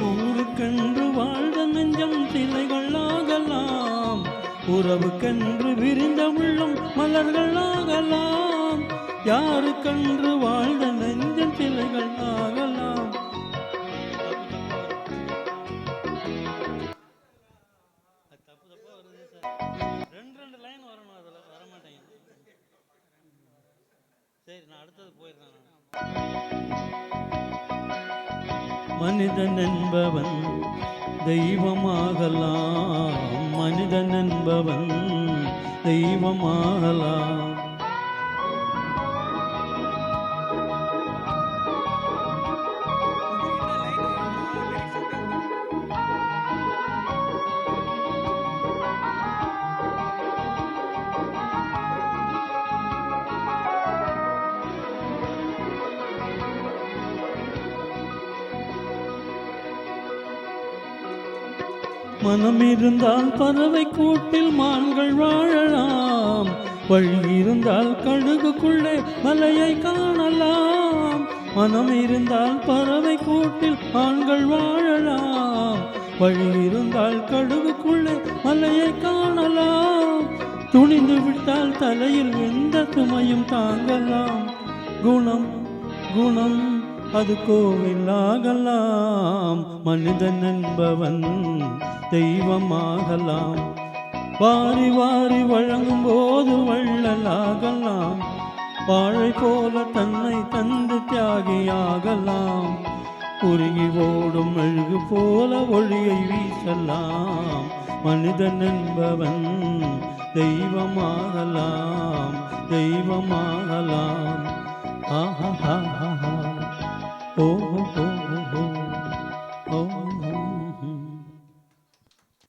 ஊருக்கென்று வாழ்ந்த நெஞ்சம் சிலைகளாகலாம், உறவுக்கென்று விரிந்த உள்ளம் மலர்களாகலாம். யாருக்கென்று வாழ்ந்த நெஞ்சம் சிலைகளாகலாம். ரெண்டு லைன் வரணும், அதில் வரமாட்டேங்குது. சரி, நான் அடுத்தது போயிடுறேன். மனிதன் என்பவன் தெய்வமாகலாம், மனிதன் என்பவன் தெய்வமாகலாம். மனம் இருந்தால் பறவை கூட்டில் மான்கள் வாழலாம், வழி இருந்தால் கடுகுக்குள்ளே மலையை காணலாம். மனம் இருந்தால் பறவை கூட்டில் மான்கள் வாழலாம், வழி இருந்தால் கடுகுக்குள்ளே மலையை காணலாம். துணிந்து விட்டால் தலையில் எந்த சுமையும் தாங்கலாம். குணம் குணம் அது கோவிலாகலாம், மனிதன் என்பவன் தெய்வமாகலாம். வாரி வாரி வழங்கும் போது வள்ளலாகலாம், வாழை போல தன்னை தந்து தியாகியாகலாம். உருகி ஓடும் மெழுகு போல ஒளியை வீசலாம், மனிதன் என்பவன் தெய்வமாகலாம், தெய்வமாகலாம். ஆஹா, ஓ, ஓ.